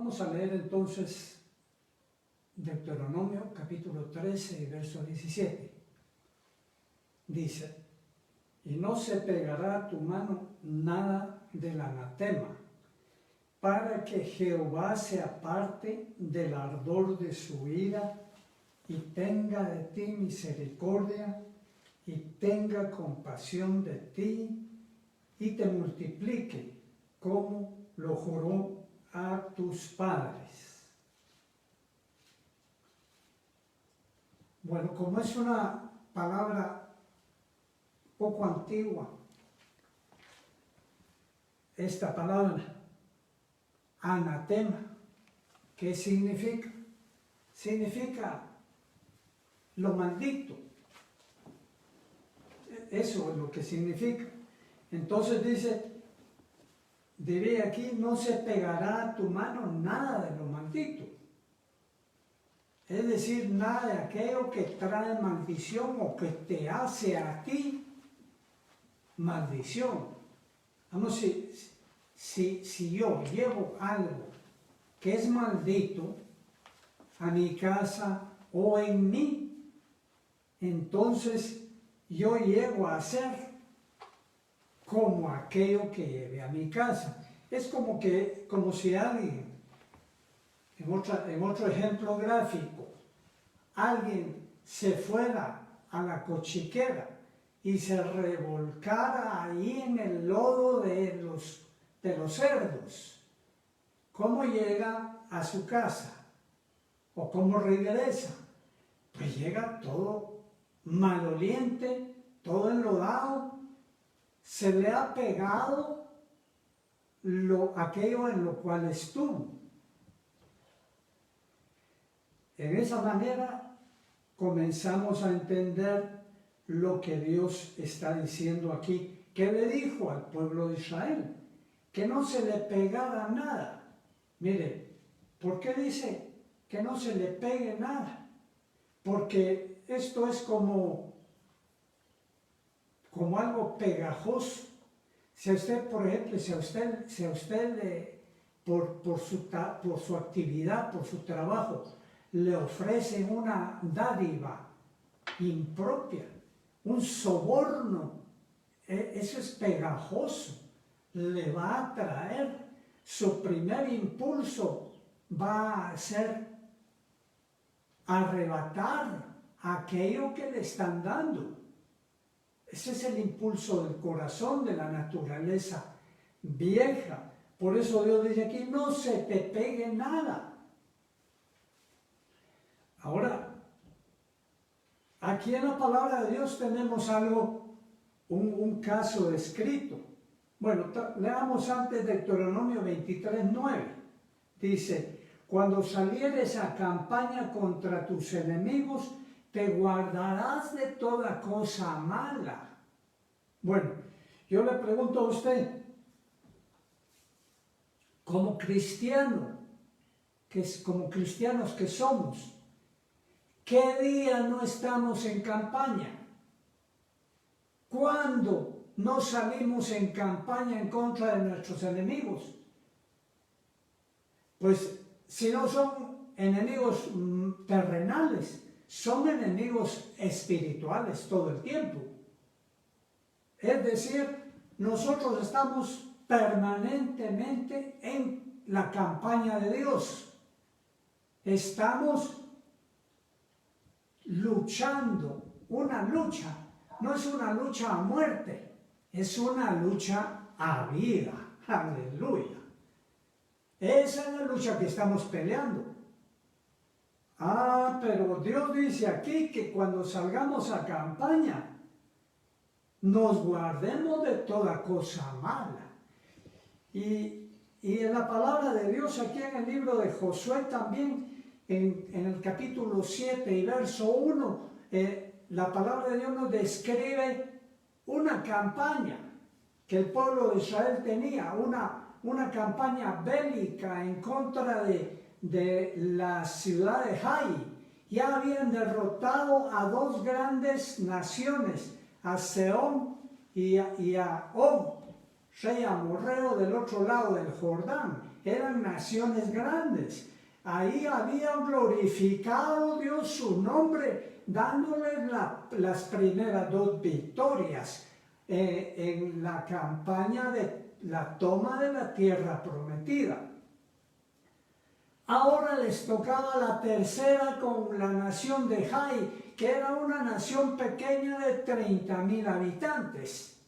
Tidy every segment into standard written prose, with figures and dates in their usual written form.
Vamos a leer entonces Deuteronomio capítulo 13, verso 17. Dice: y no se pegará a tu mano nada del anatema, para que Jehová se aparte del ardor de su ira y tenga de ti misericordia y tenga compasión de ti y te multiplique como lo juró a tus padres. Bueno, como es una palabra poco antigua, esta palabra anatema, ¿qué significa? Significa lo maldito. Eso es lo que significa. Entonces diría aquí, no se pegará a tu mano nada de lo maldito. Es decir, nada de aquello que trae maldición o que te hace a ti maldición. Vamos, si yo llevo algo que es maldito a mi casa o en mí, entonces yo llego a ser como aquello que lleve a mi casa. Es como si alguien, en otro ejemplo gráfico, alguien se fuera a la cochiquera y se revolcara ahí en el lodo de los cerdos. ¿Cómo llega a su casa? ¿O cómo regresa? Pues llega todo maloliente, todo enlodado, se le ha pegado aquello en lo cual estuvo. En esa manera comenzamos a entender lo que Dios está diciendo aquí, que le dijo al pueblo de Israel, que no se le pegara nada. Mire, ¿por qué dice que no se le pegue nada? Porque esto es como algo pegajoso. Si a usted, por ejemplo, por su actividad, por su trabajo, le ofrecen una dádiva impropia, un soborno, eso es pegajoso, le va a traer, su primer impulso va a ser arrebatar aquello que le están dando. Ese es el impulso del corazón, de la naturaleza vieja. Por eso Dios dice aquí, no se te pegue nada. Ahora, aquí en la palabra de Dios tenemos un caso descrito. Bueno, leamos antes Deuteronomio 23:9. Dice: cuando salieres a campaña contra tus enemigos, te guardarás de toda cosa mala. Bueno, yo le pregunto a usted, como cristiano, como cristianos que somos, ¿qué día no estamos en campaña? ¿Cuándo no salimos en campaña en contra de nuestros enemigos? Pues si no son enemigos terrenales, son enemigos espirituales todo el tiempo. Es decir, nosotros estamos permanentemente en la campaña de Dios. Estamos luchando, una lucha. No es una lucha a muerte, es una lucha a vida. Aleluya. Esa es la lucha que estamos peleando. Pero Dios dice aquí que cuando salgamos a campaña, nos guardemos de toda cosa mala. Y en la palabra de Dios, aquí en el libro de Josué también, en el capítulo 7 y verso 1, la palabra de Dios nos describe una campaña que el pueblo de Israel tenía, una campaña bélica en contra de la ciudad de Jai. Ya habían derrotado a dos grandes naciones, a Sehón y a Og, rey amorreo del otro lado del Jordán. eran naciones grandes. Ahí había glorificado Dios su nombre, dándoles las primeras 2 victorias en la campaña de la toma de la tierra prometida. Ahora les tocaba la tercera con la nación de Jai, que era una nación pequeña de 30,000 habitantes.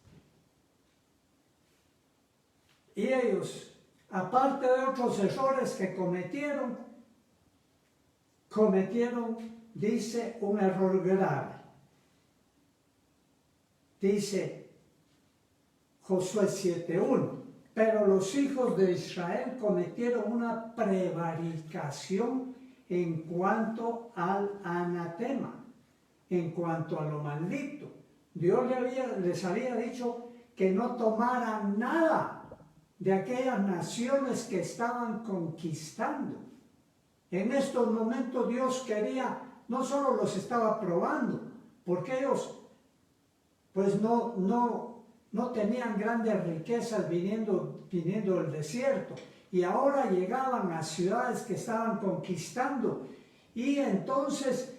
Y ellos, aparte de otros errores que cometieron, dice, un error grave. Dice Josué 7:1. Pero los hijos de Israel cometieron una prevaricación en cuanto al anatema, en cuanto a lo maldito. Dios les había dicho que no tomaran nada de aquellas naciones que estaban conquistando. En estos momentos Dios quería, no solo los estaba probando, porque ellos pues no tenían grandes riquezas viniendo del desierto, y ahora llegaban a ciudades que estaban conquistando, y entonces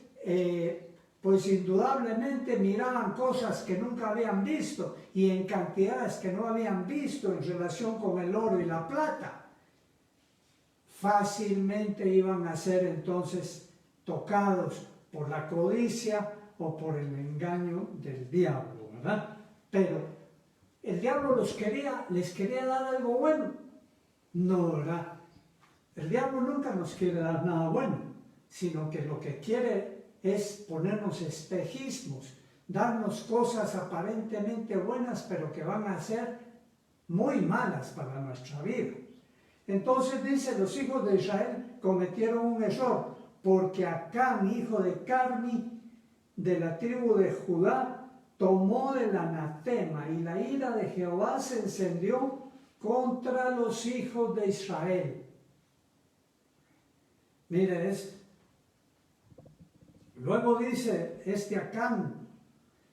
pues indudablemente miraban cosas que nunca habían visto y en cantidades que no habían visto en relación con el oro y la plata. Fácilmente iban a ser entonces tocados por la codicia o por el engaño del diablo, ¿verdad? Pero el diablo les quería dar algo bueno. No, ¿verdad? El diablo nunca nos quiere dar nada bueno, sino que lo que quiere es ponernos espejismos, darnos cosas aparentemente buenas, pero que van a ser muy malas para nuestra vida. Entonces dice, los hijos de Israel cometieron un error, porque Acán, hijo de Carmi, de la tribu de Judá, tomó el anatema, y la ira de Jehová se encendió contra los hijos de Israel. Mire esto. Luego dice Acán,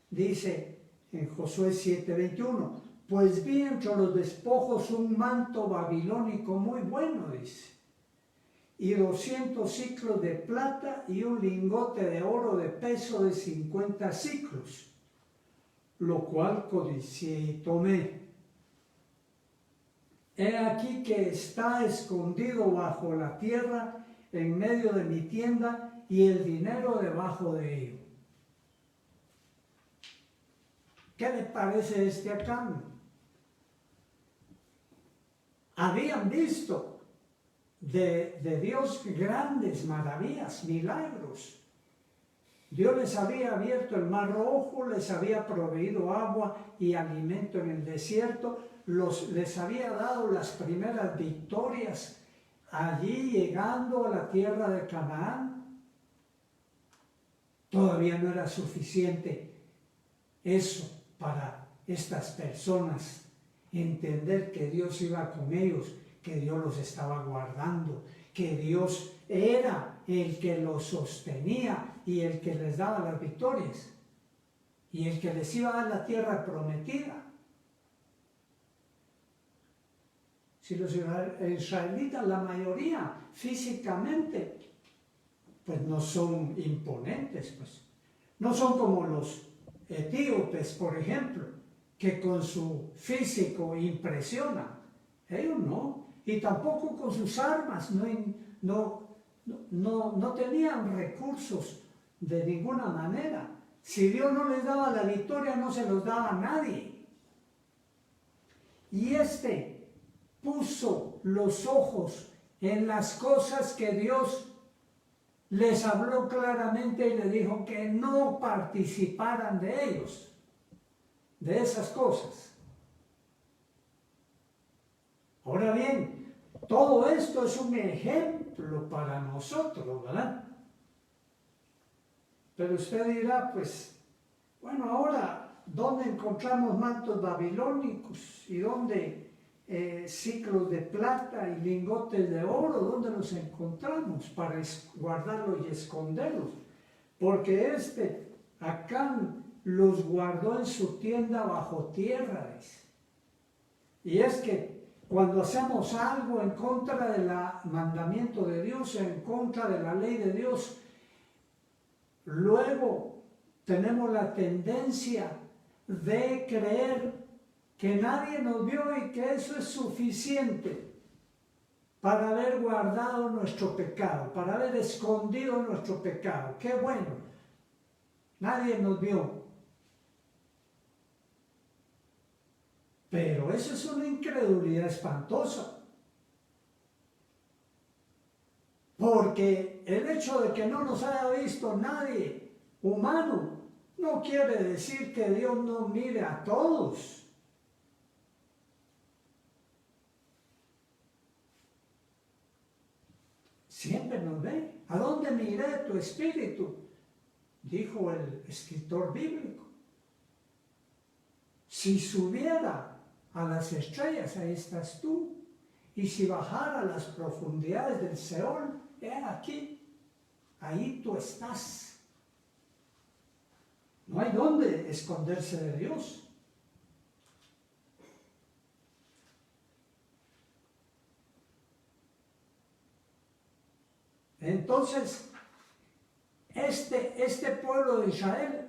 dice en Josué 7:21, pues vi entre los despojos un manto babilónico muy bueno, dice, y 200 siclos de plata y un lingote de oro de peso de 50 siclos, lo cual codicié y tomé. He aquí que está escondido bajo la tierra en medio de mi tienda, y el dinero debajo de ello. ¿Qué le parece Acán? Habían visto de Dios grandes maravillas, milagros. Dios les había abierto el mar rojo, les había proveído agua y alimento en el desierto, les había dado las primeras victorias allí llegando a la tierra de Canaán. Todavía no era suficiente eso para estas personas entender que Dios iba con ellos, que Dios los estaba guardando, que Dios era el que los sostenía y el que les daba las victorias y el que les iba a dar la tierra prometida. Si los israelitas, la mayoría físicamente, pues no son imponentes, pues no son como los etíopes, por ejemplo, que con su físico impresionan. Ellos no, y tampoco con sus armas, no tenían recursos de ninguna manera. Si Dios no les daba la victoria, no se los daba a nadie. Y puso los ojos en las cosas que Dios les habló claramente y le dijo que no participaran de ellos, de esas cosas. Ahora bien, todo esto es un ejemplo para nosotros, ¿verdad? Pero usted dirá, pues, bueno, ahora, ¿dónde encontramos mantos babilónicos? ¿Y dónde ciclos de plata y lingotes de oro? ¿Dónde los encontramos para guardarlos y esconderlos? Porque Acán los guardó en su tienda bajo tierra, dice. Y es que cuando hacemos algo en contra del mandamiento de Dios, en contra de la ley de Dios, luego tenemos la tendencia de creer que nadie nos vio y que eso es suficiente para haber guardado nuestro pecado, para haber escondido nuestro pecado. ¡Qué bueno! Nadie nos vio. Pero eso es una incredulidad espantosa. Porque el hecho de que no nos haya visto nadie humano no quiere decir que Dios no mire a todos. Siempre nos ve. ¿A dónde miré tu espíritu? Dijo el escritor bíblico. Si subiera a las estrellas, ahí estás tú. Y si bajara a las profundidades del Seol, he aquí, ahí tú estás. No hay dónde esconderse de Dios. Entonces, este pueblo de Israel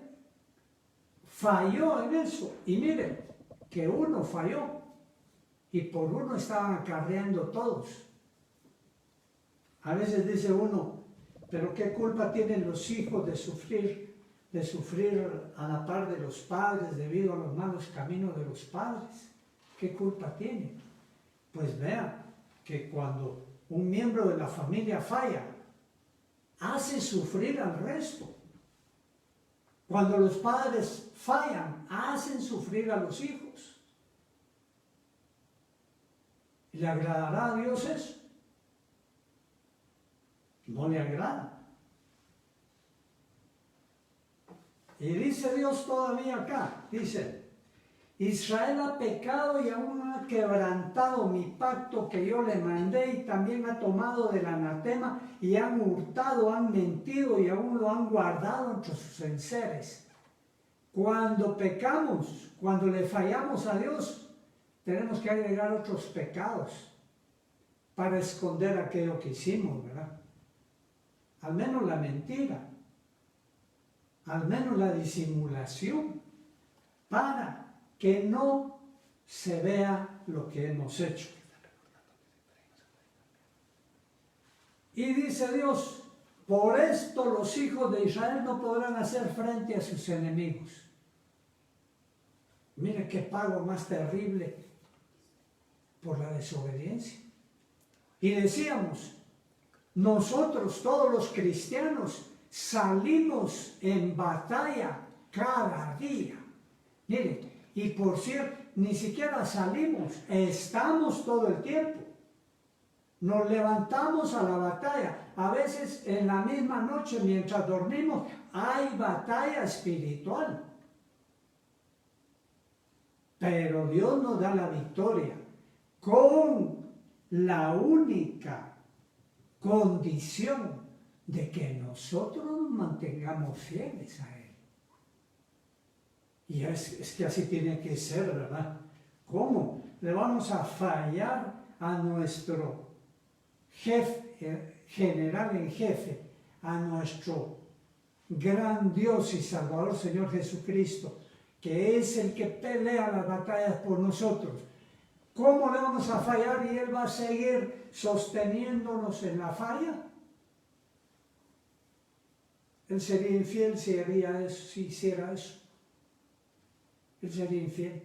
falló en eso. Y miren, que uno falló y por uno estaban acarreando todos. A veces dice uno, pero ¿qué culpa tienen los hijos de sufrir a la par de los padres debido a los malos caminos de los padres? ¿Qué culpa tienen? Pues vean que cuando un miembro de la familia falla, hace sufrir al resto. Cuando los padres fallan, hacen sufrir a los hijos. ¿Le agradará a Dios eso? No le agrada. Y dice Dios todavía acá, dice, Israel ha pecado y aún ha quebrantado mi pacto que yo le mandé y también ha tomado del anatema y han hurtado, han mentido y aún lo han guardado entre sus enseres. Cuando pecamos, cuando le fallamos a Dios, tenemos que agregar otros pecados para esconder aquello que hicimos, ¿verdad? Al menos la mentira, al menos la disimulación, para que no se vea lo que hemos hecho. Y dice Dios, por esto los hijos de Israel no podrán hacer frente a sus enemigos. Mire qué pago más terrible por la desobediencia. Y decíamos, nosotros todos los cristianos salimos en batalla cada día. Mire, y por cierto, ni siquiera salimos, estamos todo el tiempo. Nos levantamos a la batalla. A veces en la misma noche mientras dormimos hay batalla espiritual. Pero Dios nos da la victoria con la única condición de que nosotros nos mantengamos fieles a Él. Y es que así tiene que ser, ¿verdad? ¿Cómo le vamos a fallar a nuestro jefe, general en jefe, a nuestro gran Dios y Salvador Señor Jesucristo, que es el que pelea las batallas por nosotros? ¿Cómo le vamos a fallar y Él va a seguir sosteniéndonos en la falla? Él sería infiel si haría eso, si hiciera eso. Él sería infiel.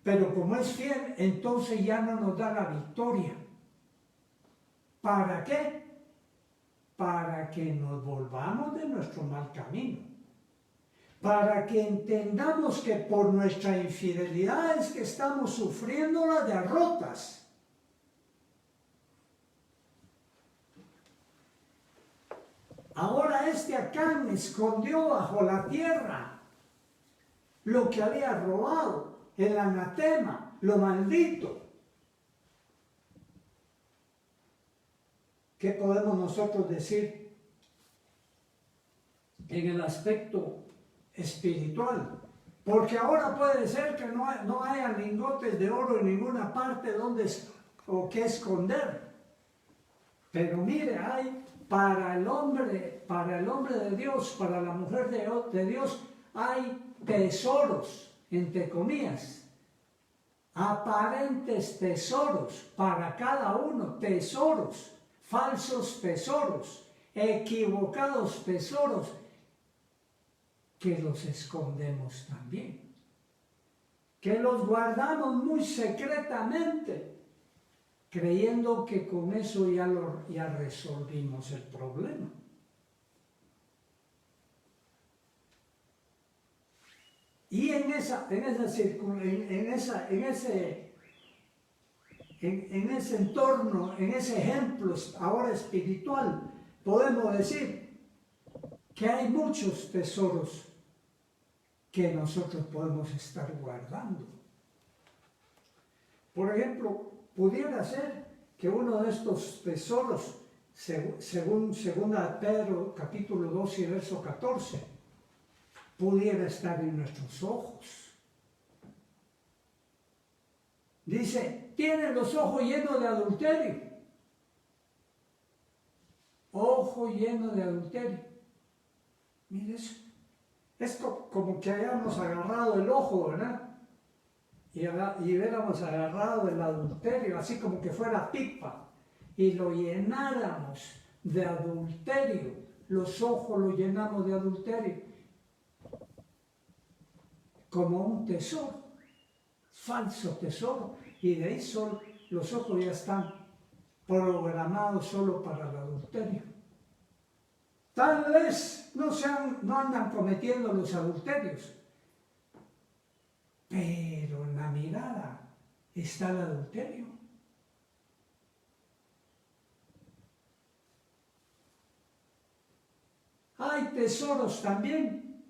Pero como es fiel, entonces ya no nos da la victoria. ¿Para qué? Para que nos volvamos de nuestro mal camino. Para que entendamos que por nuestra infidelidad es que estamos sufriendo las derrotas. Ahora Acán escondió bajo la tierra lo que había robado, el anatema, lo maldito. ¿Qué podemos nosotros decir en el aspecto espiritual? Porque ahora puede ser que no haya lingotes de oro en ninguna parte o que esconder. Pero mire, hay para el hombre de Dios, para la mujer de Dios, hay tesoros, entre comillas, aparentes tesoros para cada uno, tesoros, falsos tesoros, equivocados tesoros, que los escondemos también, que los guardamos muy secretamente, creyendo que con eso ya resolvimos el problema. Y en ese entorno, en ese ejemplo ahora espiritual, podemos decir que hay muchos tesoros que nosotros podemos estar guardando. Por ejemplo, pudiera ser que uno de estos tesoros, según 2 Pedro capítulo 2 y verso 14, pudiera estar en nuestros ojos. Dice, tienen los ojos llenos de adulterio. Ojo lleno de adulterio. Mire eso. Es como que hayamos agarrado el ojo, ¿verdad? Y hubiéramos agarrado el adulterio, así como que fuera pipa, y lo llenáramos de adulterio. Los ojos los llenamos de adulterio. Como un tesoro, falso tesoro. Y de ahí los ojos ya están programados solo para el adulterio. Tal vez no andan cometiendo los adulterios, pero en la mirada está el adulterio. Hay tesoros también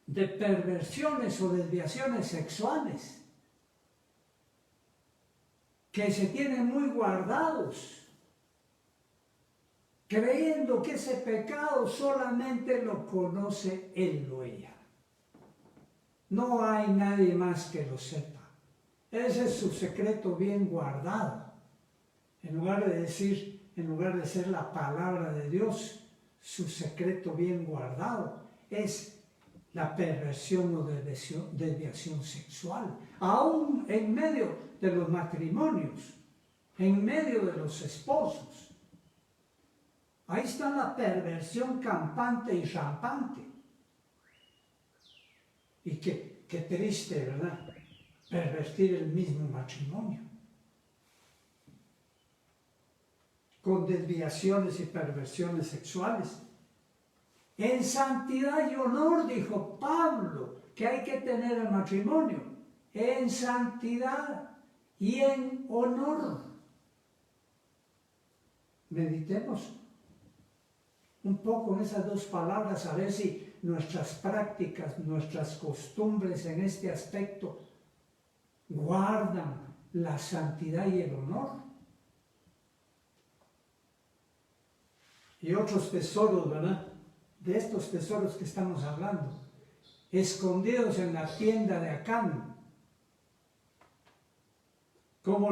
de perversiones o desviaciones sexuales que se tienen muy guardados, creyendo que ese pecado solamente lo conoce él o ella. No hay nadie más que lo sepa. Ese es su secreto bien guardado. En lugar de ser la palabra de Dios, su secreto bien guardado es la perversión o desviación sexual. Aún en medio de los matrimonios, en medio de los esposos. Ahí está la perversión campante y rampante. Y qué triste, ¿verdad? Pervertir el mismo matrimonio. Con desviaciones y perversiones sexuales. En santidad y honor, dijo Pablo, que hay que tener el matrimonio. En santidad y en honor. Meditemos un poco en esas dos palabras, a ver si nuestras prácticas, nuestras costumbres en este aspecto guardan la santidad y el honor. Y otros tesoros, ¿verdad? De estos tesoros que estamos hablando, escondidos en la tienda de Acán, como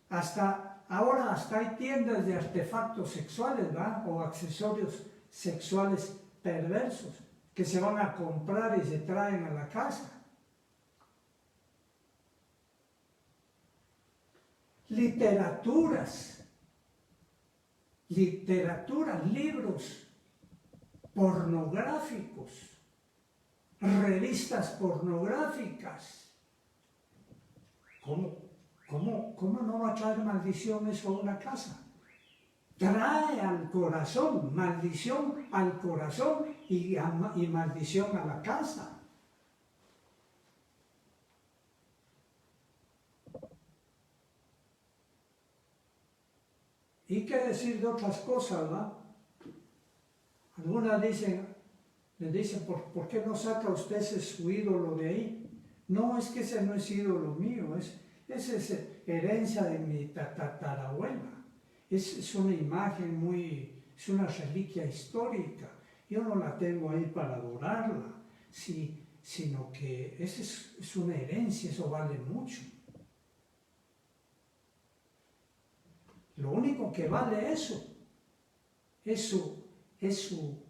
hasta hay tiendas de artefactos sexuales, ¿verdad? O accesorios sexuales perversos que se van a comprar y se traen a la casa. Literaturas, libros pornográficos, revistas pornográficas. ¿Cómo no va a traer maldición eso a una casa? Trae al corazón, maldición al corazón y maldición a la casa. ¿Y qué decir de otras cosas, verdad? Algunas le dicen, ¿por qué no saca usted su ídolo de ahí? No, es que ese no es ídolo mío, esa es herencia de mi tatarabuela. Es una imagen es una reliquia histórica. Yo no la tengo ahí para adorarla. Si sino que esa es una herencia, eso vale mucho. Lo único que vale eso es su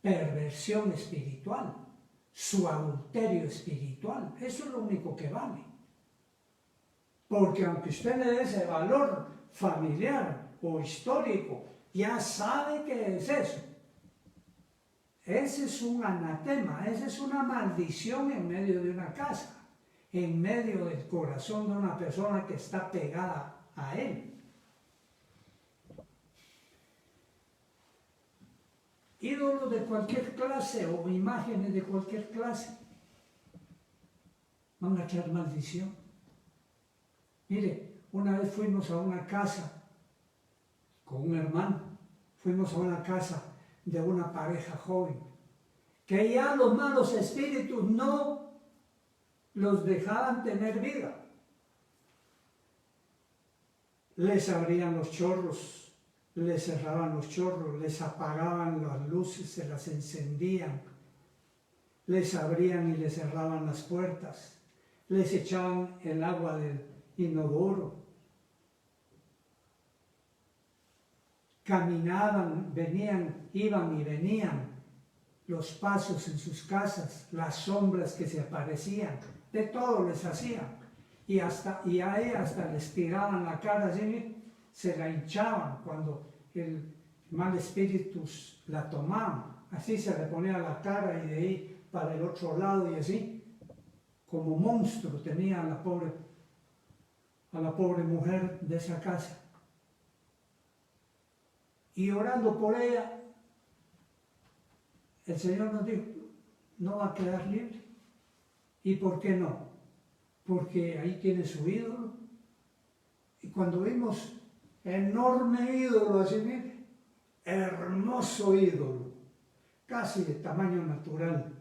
perversión espiritual, su adulterio espiritual. Eso es lo único que vale. Porque aunque usted le dé ese valor familiar o histórico, ya sabe qué es eso. Ese es un anatema, esa es una maldición en medio de una casa, en medio del corazón de una persona que está pegada a él. Ídolos de cualquier clase o imágenes de cualquier clase van a traer maldición. Mire, una vez fuimos a una casa con un hermano, fuimos a una casa de una pareja joven, que ya los malos espíritus no los dejaban tener vida. Les abrían los chorros, les cerraban los chorros, les apagaban las luces, se las encendían, les abrían y les cerraban las puertas, les echaban el agua del inodoro, caminaban, venían, iban y venían, los pasos en sus casas, las sombras que se aparecían, de todo les hacían, y a ella hasta les tiraban la cara así, se la hinchaban cuando el mal espíritu la tomaban, así se le ponía la cara y de ahí para el otro lado y así, como monstruo tenía a la pobre mujer de esa casa. Y orando por ella, el Señor nos dijo, no va a quedar libre. ¿Y por qué no? Porque ahí tiene su ídolo. Y cuando vimos enorme ídolo, así mire, hermoso ídolo, casi de tamaño natural,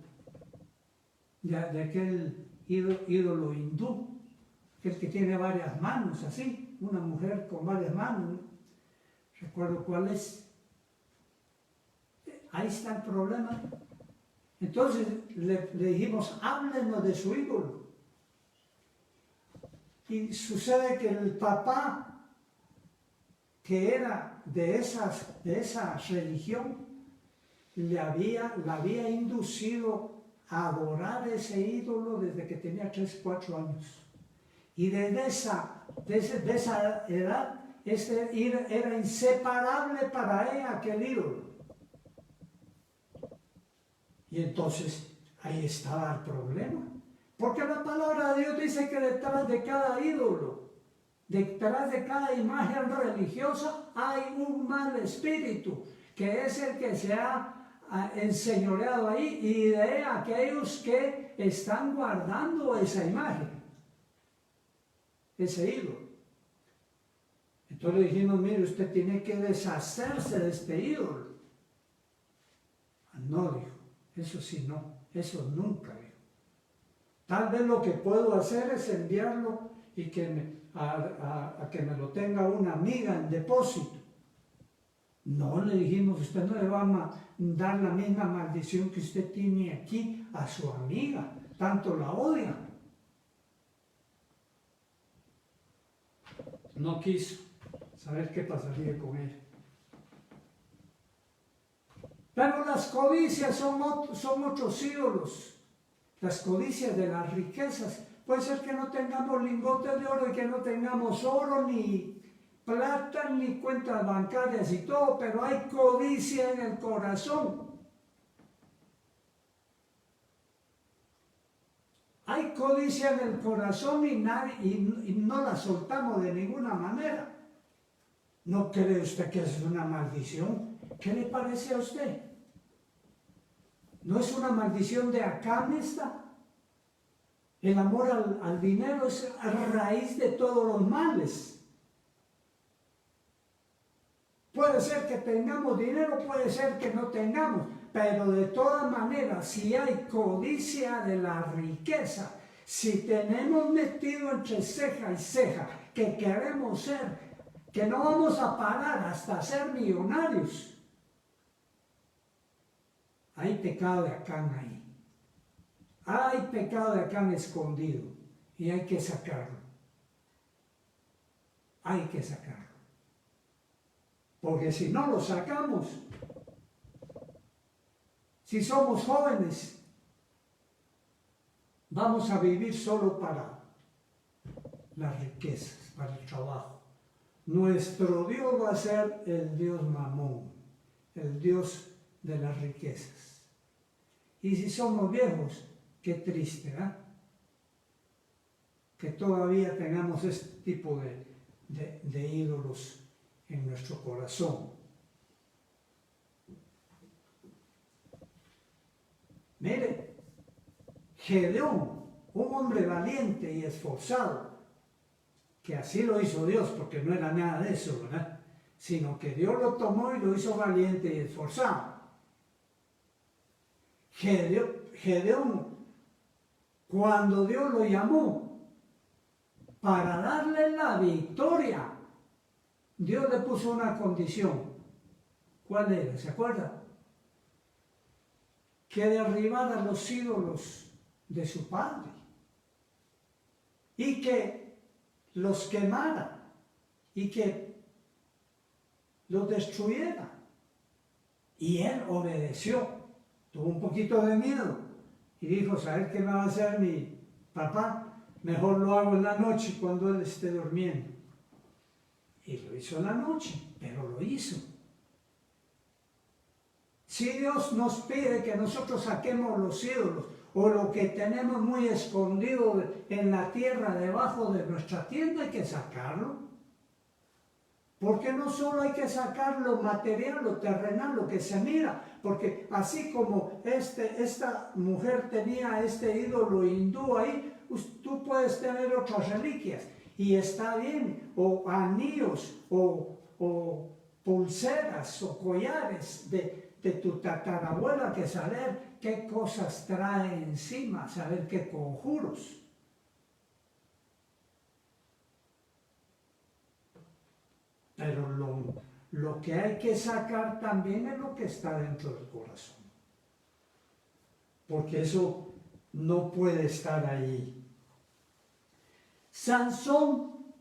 de aquel ídolo hindú, aquel que tiene varias manos, así, una mujer con varias manos, ¿no? Recuerdo cuál es. Ahí está el problema. Entonces le dijimos, háblenos de su ídolo. Y sucede que el papá, que era de esa religión, la había inducido a adorar ese ídolo desde que tenía 3, 4 años. Y desde esa edad, era inseparable para ella aquel ídolo. Y entonces ahí estaba el problema. Porque la palabra de Dios dice que detrás de cada ídolo, detrás de cada imagen religiosa, hay un mal espíritu, que es el que se ha enseñoreado ahí, y de aquellos que están guardando esa imagen, ese ídolo. Entonces le dijimos, mire, usted tiene que deshacerse de este ídolo. No, dijo, eso sí no, eso nunca, dijo. Tal vez lo que puedo hacer es enviarlo y a que me lo tenga una amiga en depósito. No, le dijimos, usted no le va a dar la misma maldición que usted tiene aquí a su amiga, tanto la odia. No quiso saber qué pasaría con ella. Pero las codicias son otros ídolos. Las codicias de las riquezas. Puede ser que no tengamos lingotes de oro y que no tengamos oro, ni plata, ni cuentas bancarias y todo, pero hay codicia en el corazón. Hay codicia en el corazón y no la soltamos de ninguna manera. ¿No cree usted que es una maldición? ¿Qué le parece a usted? ¿No es una maldición de Acán esta? El amor al dinero es a raíz de todos los males. Puede ser que tengamos dinero, puede ser que no tengamos, pero de todas maneras, si hay codicia de la riqueza, si tenemos metido entre ceja y ceja que queremos ser, que no vamos a parar hasta ser millonarios, hay pecado de Acán ahí. hay pecado de acá escondido y hay que sacarlo. Hay que sacarlo. Porque si no lo sacamos, si somos jóvenes, vamos a vivir solo para las riquezas, para el trabajo. Nuestro Dios va a ser el Dios Mamón, el Dios de las riquezas. Y si somos viejos, qué triste, ¿verdad? Que todavía tengamos este tipo de ídolos en nuestro corazón. Mire, Gedeón, un hombre valiente y esforzado, que así lo hizo Dios, porque no era nada de eso, ¿verdad? Sino que Dios lo tomó y lo hizo valiente y esforzado. Gedeón, cuando Dios lo llamó para darle la victoria, Dios le puso una condición. ¿Cuál era? ¿Se acuerda? Que derribara los ídolos de su padre y que los quemara y que los destruyera. Y él obedeció, tuvo un poquito de miedo y dijo, ¿sabes qué me va a hacer mi papá? Mejor lo hago en la noche cuando él esté durmiendo. Y lo hizo en la noche, pero lo hizo. Si Dios nos pide que nosotros saquemos los ídolos o lo que tenemos muy escondido en la tierra debajo de nuestra tienda, hay que sacarlo. Porque no solo hay que sacar lo material, lo terrenal, lo que se mira, porque así como esta mujer tenía este ídolo hindú ahí, tú puedes tener otras reliquias y está bien, o anillos, o pulseras, o collares de tu tatarabuela, que saber qué cosas trae encima, saber qué conjuros. Pero lo que hay que sacar también es lo que está dentro del corazón. Porque eso no puede estar ahí. Sansón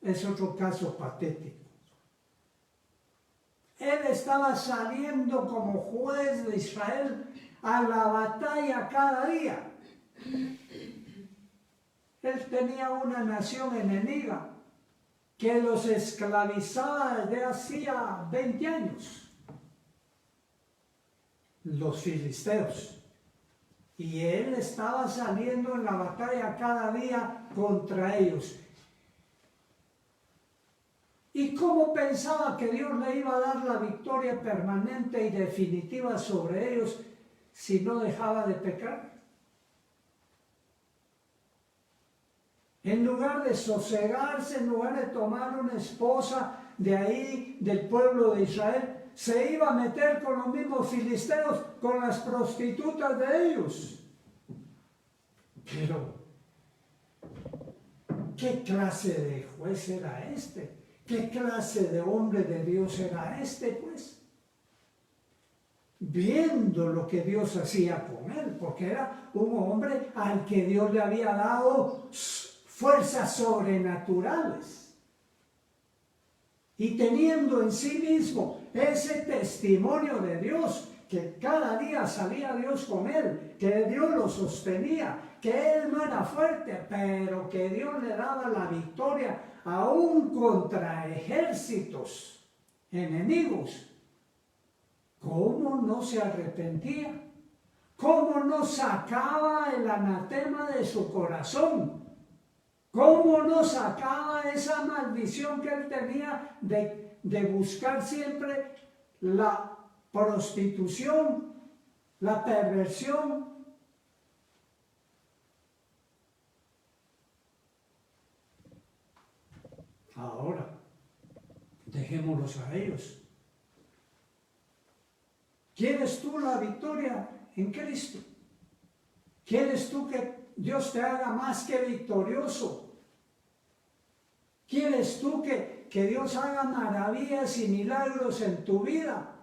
es otro caso patético. Él estaba saliendo como juez de Israel a la batalla cada día. Él tenía una nación enemiga que los esclavizaba desde hacía 20 años, los filisteos. Y él estaba saliendo en la batalla cada día contra ellos. ¿Y cómo pensaba que Dios le iba a dar la victoria permanente y definitiva sobre ellos si no dejaba de pecar? En lugar de sosegarse, en lugar de tomar una esposa de ahí, del pueblo de Israel, se iba a meter con los mismos filisteos, con las prostitutas de ellos. Pero, ¿qué clase de juez era este? ¿Qué clase de hombre de Dios era este, pues? Viendo lo que Dios hacía con él, porque era un hombre al que Dios le había dado fuerzas sobrenaturales. Y teniendo en sí mismo ese testimonio de Dios, que cada día salía Dios con él, que Dios lo sostenía, que él no era fuerte, pero que Dios le daba la victoria aún contra ejércitos enemigos. ¿Cómo no se arrepentía? ¿Cómo no sacaba el anatema de su corazón? ¿Cómo no sacaba esa maldición que él tenía de buscar siempre la prostitución, la perversión? Ahora, dejémoslos a ellos. ¿Quieres tú la victoria en Cristo? ¿Quieres tú que Dios te haga más que victorioso? ¿Quieres tú que Dios haga maravillas y milagros en tu vida?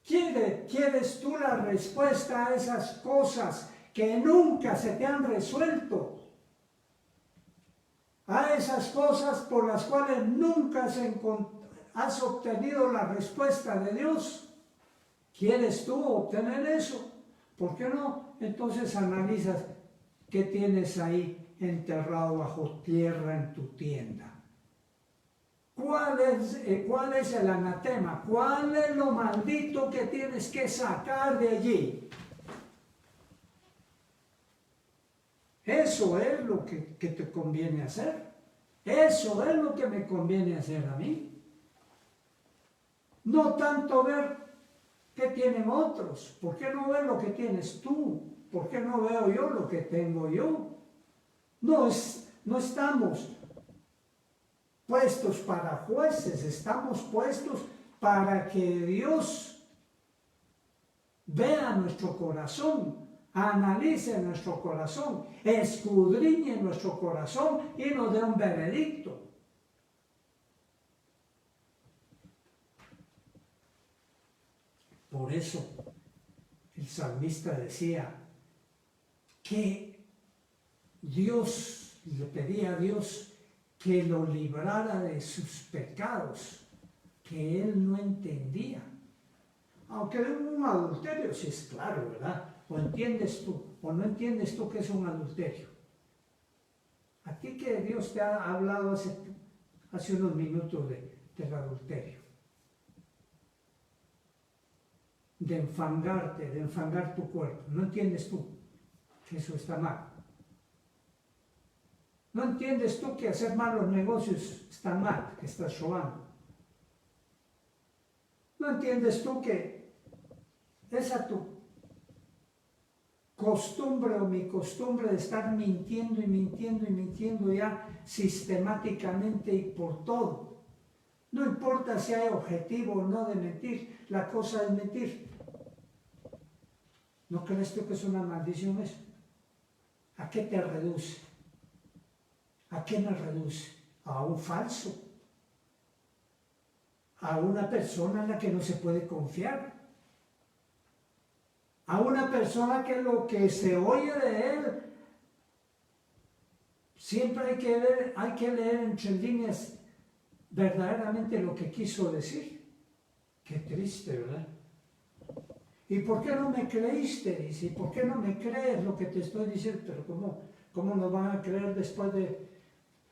¿Quieres tú la respuesta a esas cosas que nunca se te han resuelto? A esas cosas por las cuales nunca has obtenido la respuesta de Dios. ¿Quieres tú obtener eso? ¿Por qué no? Entonces analizas qué tienes ahí enterrado bajo tierra en tu tienda. ¿Cuál es el anatema? ¿Cuál es lo maldito que tienes que sacar de allí? Eso es lo que te conviene hacer. Eso es lo que me conviene hacer a mí. No tanto ver qué tienen otros. ¿Por qué no ver lo que tienes tú? ¿Por qué no veo yo lo que tengo yo? No estamos puestos para jueces, estamos puestos para que Dios vea nuestro corazón, analice nuestro corazón, escudriñe nuestro corazón y nos dé un veredicto. Por eso el salmista decía que Dios le pedía a Dios que lo librara de sus pecados, que él no entendía. Aunque un adulterio sí es claro, ¿verdad? O entiendes tú, o no entiendes tú que es un adulterio. A ti que Dios te ha hablado hace unos minutos del adulterio. De enfangarte, de enfangar tu cuerpo. ¿No entiendes tú que eso está mal? ¿No entiendes tú que hacer malos negocios está mal, que estás robando? ¿No entiendes tú que esa tu costumbre o mi costumbre de estar mintiendo y mintiendo y mintiendo ya sistemáticamente y por todo? No importa si hay objetivo o no de mentir, la cosa es mentir. ¿No crees tú que es una maldición eso? ¿A qué te reduce? ¿A qué me reduce? A un falso, a una persona en la que no se puede confiar, a una persona que lo que se oye de él, siempre hay que leer entre líneas verdaderamente lo que quiso decir. Qué triste, ¿verdad? ¿Y por qué no me creíste? Dice, ¿y por qué no me crees lo que te estoy diciendo? Pero ¿cómo nos van a creer después de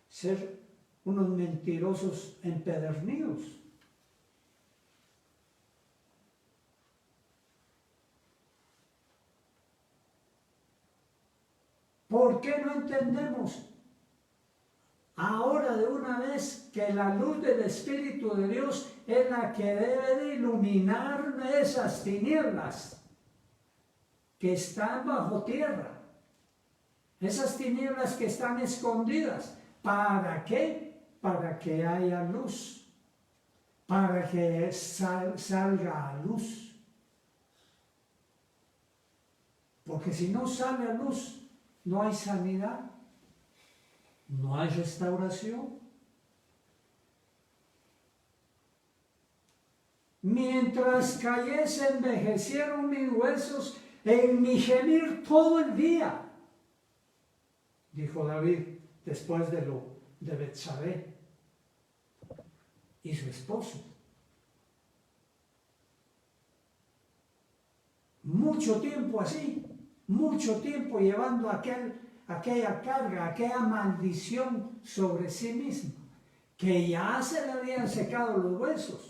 ser unos mentirosos empedernidos? ¿Por qué no entendemos ahora de una vez que la luz del Espíritu de Dios es la que debe de iluminar esas tinieblas que están bajo tierra? Esas tinieblas que están escondidas. ¿Para qué? Para que haya luz. Para que salga a luz. Porque si no sale a luz, no hay sanidad, no hay restauración. Mientras callé se envejecieron mis huesos en mi gemir todo el día, dijo David después de Betsabé y su esposo. Mucho tiempo así, mucho tiempo llevando aquella carga, aquella maldición sobre sí mismo, que ya se le habían secado los huesos.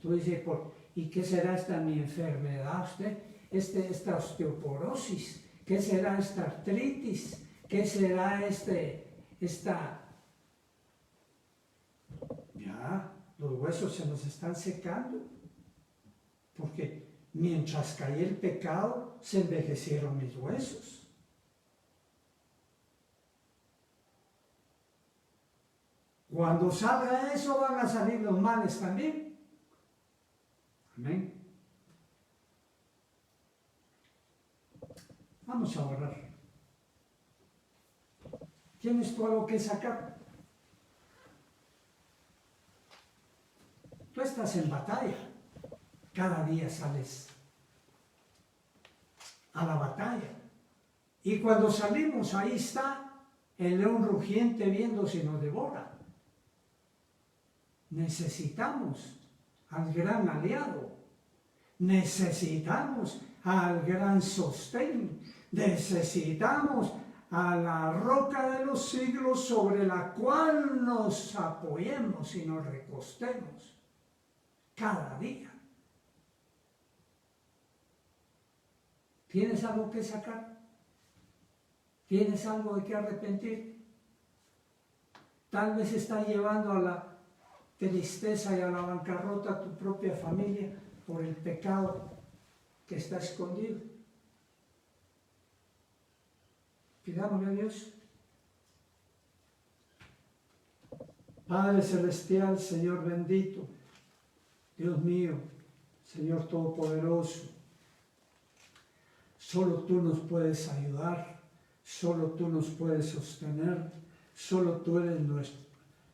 Tú dices, ¿y qué será esta mi enfermedad usted? Esta osteoporosis, ¿qué será esta artritis? ¿Qué será esta? Ya, los huesos se nos están secando, porque mientras caía el pecado, se envejecieron mis huesos. Cuando salga eso, van a salir los males también. Amén. Vamos a orar. ¿Tienes tú algo que sacar? Tú estás en batalla. cada día sales a la batalla. Y cuando salimos, ahí está el león rugiente viendo si nos devora. Necesitamos al gran aliado, necesitamos al gran sostén, necesitamos a la roca de los siglos sobre la cual nos apoyemos y nos recostemos cada día. ¿Tienes algo que sacar? ¿Tienes algo de que arrepentir? Tal vez está llevando a la tristeza y a la bancarrota a tu propia familia por el pecado que está escondido. Pidámosle a Dios. Padre Celestial, Señor bendito, Dios mío, Señor Todopoderoso, solo tú nos puedes ayudar, solo tú nos puedes sostener, solo tú eres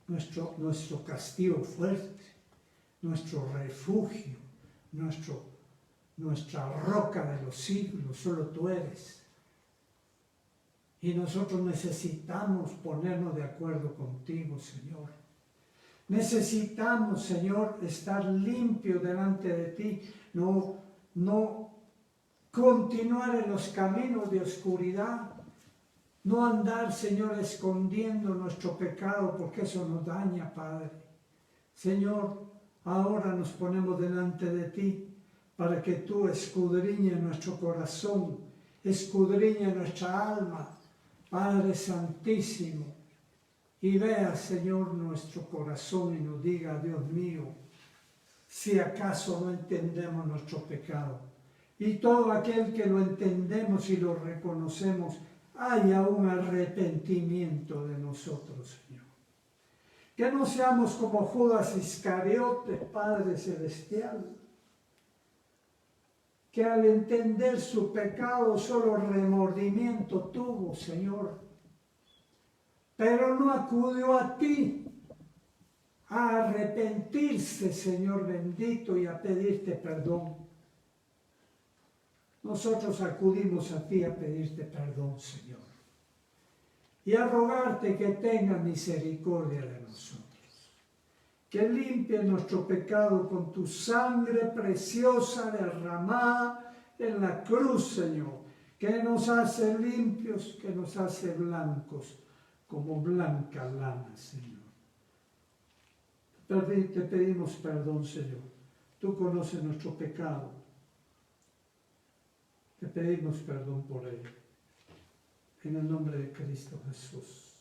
nuestro castillo fuerte, nuestro refugio, nuestra roca de los siglos, solo tú eres. Y nosotros necesitamos ponernos de acuerdo contigo, Señor. Necesitamos, Señor, estar limpio delante de ti, no continuar en los caminos de oscuridad, no andar, Señor, escondiendo nuestro pecado, porque eso nos daña, Padre. Señor, ahora nos ponemos delante de ti, para que tú escudriñes nuestro corazón, escudriñes nuestra alma, Padre Santísimo, y vea, Señor, nuestro corazón y nos diga, Dios mío, si acaso no entendemos nuestro pecado. Y todo aquel que lo entendemos y lo reconocemos, haya un arrepentimiento de nosotros, Señor. Que no seamos como Judas Iscariote, Padre Celestial, que al entender su pecado solo remordimiento tuvo, Señor, pero no acudió a ti a arrepentirse, Señor bendito, y a pedirte perdón. Nosotros acudimos a ti a pedirte perdón, Señor, y a rogarte que tenga misericordia de nosotros, que limpie nuestro pecado con tu sangre preciosa derramada en la cruz, Señor, que nos hace limpios, que nos hace blancos, como blanca lana, Señor. Te pedimos perdón, Señor. Tú conoces nuestro pecado. Te pedimos perdón por ello. En el nombre de Cristo Jesús.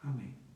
Amén.